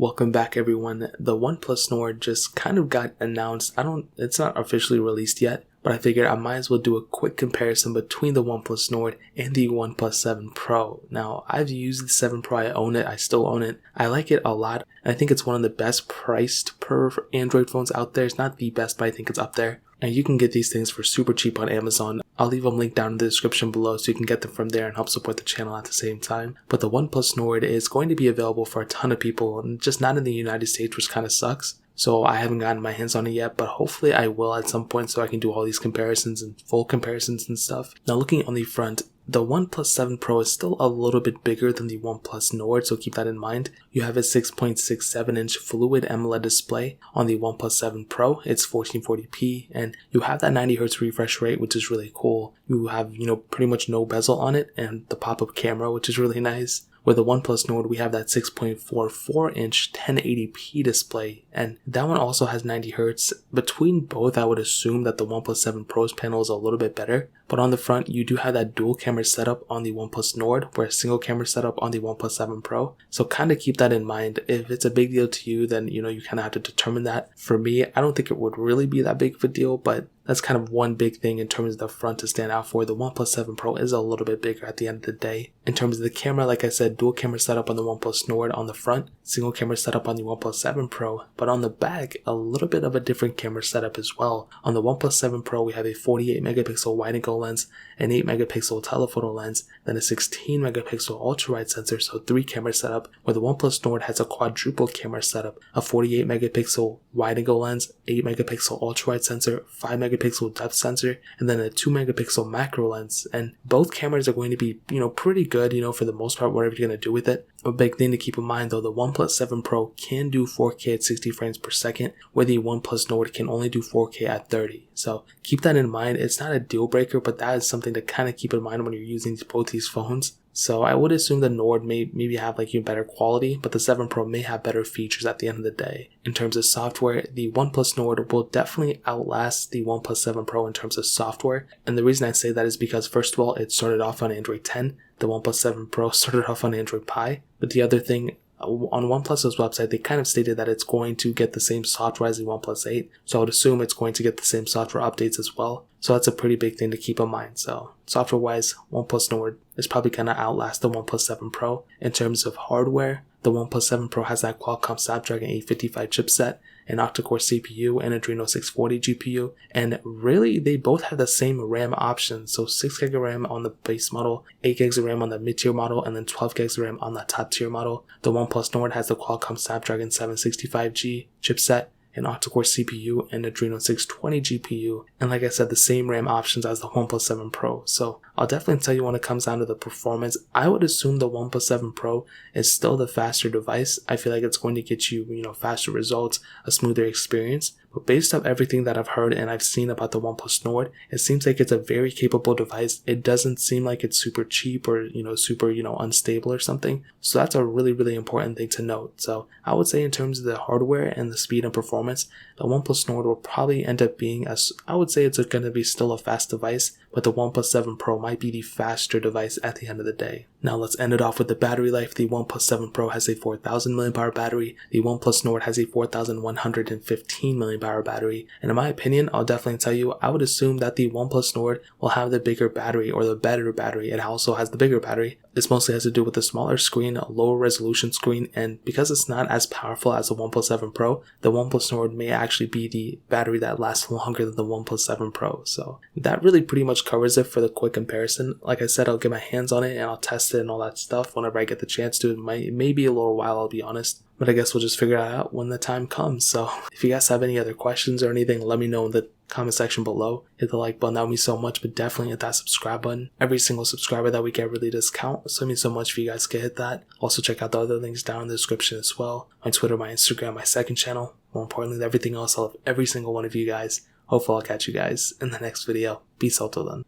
Welcome back everyone. The OnePlus Nord just kind of got announced. It's not officially released yet, but I figured I might as well do a quick comparison between the OnePlus Nord and the OnePlus 7 Pro. Now, I've used the 7 Pro, I own it, I still own it. I like it a lot. I think it's one of the best priced per Android phones out there. It's not the best, but I think it's up there. And you can get these things for super cheap on Amazon. I'll leave them linked down in the description below so you can get them from there and help support the channel at the same time. But the OnePlus Nord is going to be available for a ton of people, and just not in the United States, which kind of sucks. So I haven't gotten my hands on it yet, but hopefully I will at some point so I can do all these comparisons and full comparisons and stuff. Now looking on the front, the OnePlus 7 Pro is still a little bit bigger than the OnePlus Nord, so keep that in mind. You have a 6.67-inch Fluid AMOLED display on the OnePlus 7 Pro. It's 1440p, and you have that 90Hz refresh rate, which is really cool. You have, pretty much no bezel on it, and the pop-up camera, which is really nice. With the OnePlus Nord, we have that 6.44-inch 1080p display, and that one also has 90Hz. Between both, I would assume that the OnePlus 7 Pro's panel is a little bit better, but on the front, you do have that dual camera setup on the OnePlus Nord, where a single camera setup on the OnePlus 7 Pro. So kind of keep that in mind. If it's a big deal to you, then you kind of have to determine that. For me, I don't think it would really be that big of a deal, but that's kind of one big thing in terms of the front to stand out for. The OnePlus 7 Pro is a little bit bigger at the end of the day. In terms of the camera, like I said, dual camera setup on the OnePlus Nord on the front, single camera setup on the OnePlus 7 Pro, but on the back, a little bit of a different camera setup as well. On the OnePlus 7 Pro, we have a 48 megapixel wide-angle lens, an 8 megapixel telephoto lens, then a 16 megapixel ultra-wide sensor, so 3 camera setup, where the OnePlus Nord has a quadruple camera setup, a 48 megapixel wide-angle lens, 8 megapixel ultra-wide sensor, 5 megapixel depth sensor, and then a 2 megapixel macro lens. And both cameras are going to be, pretty good, for the most part, whatever you're going to do with it. A big thing to keep in mind though, the OnePlus 7 Pro can do 4K at 60 frames per second, where the OnePlus Nord can only do 4K at 30. So keep that in mind. It's not a deal breaker, but that is something to kind of keep in mind when you're using both these phones. So I would assume the Nord may maybe have better quality, but the 7 Pro may have better features at the end of the day. In terms of software, the OnePlus Nord will definitely outlast the OnePlus 7 Pro in terms of software. And the reason I say that is because, first of all, it started off on Android 10. The OnePlus 7 Pro started off on Android Pie. But the other thing, on OnePlus's website, they kind of stated that it's going to get the same software as the OnePlus 8. So I would assume it's going to get the same software updates as well. So that's a pretty big thing to keep in mind. So software-wise, OnePlus Nord is probably going to outlast the OnePlus 7 Pro. In terms of hardware, the OnePlus 7 Pro has that Qualcomm Snapdragon 855 chipset, an octa-core CPU, and Adreno 640 GPU, and really they both have the same RAM options, so 6GB of RAM on the base model, 8GB of RAM on the mid-tier model, and then 12GB of RAM on the top-tier model. The OnePlus Nord has the Qualcomm Snapdragon 765G chipset, an octa-core CPU, and Adreno 620 GPU, and like I said, the same RAM options as the OnePlus 7 Pro. So I'll definitely tell you when it comes down to the performance, I would assume the OnePlus 7 Pro is still the faster device. I feel like it's going to get you, faster results, a smoother experience. But based on everything that I've heard and I've seen about the OnePlus Nord, it seems like it's a very capable device. It doesn't seem like it's super cheap or, super, unstable or something. So that's a really, really important thing to note. So I would say in terms of the hardware and the speed and performance, the OnePlus Nord will probably end up being, I would say it's going to be still a fast device, but the OnePlus 7 Pro might be the faster device at the end of the day. Now let's end it off with the battery life. The OnePlus 7 Pro has a 4000 mAh battery. The OnePlus Nord has a 4115 mAh battery. And in my opinion, I'll definitely tell you, I would assume that the OnePlus Nord will have the bigger battery or the better battery. It also has the bigger battery. This mostly has to do with the smaller screen, a lower resolution screen, and because it's not as powerful as the OnePlus 7 Pro, the OnePlus Nord may actually be the battery that lasts longer than the OnePlus 7 Pro. So that really pretty much covers it for the quick comparison. Like I said, I'll get my hands on it and I'll test it and all that stuff whenever I get the chance to. It may be a little while, I'll be honest, but I guess we'll just figure it out when the time comes. So if you guys have any other questions or anything, let me know in the comment section below. Hit the like button, that would mean so much, but definitely hit that subscribe button. Every single subscriber that we get really does count, so it means so much if you guys can hit that. Also check out the other links down in the description as well. My Twitter, my Instagram, my second channel. More importantly than everything else, I love every single one of you guys. Hopefully I'll catch you guys in the next video. Peace out till then.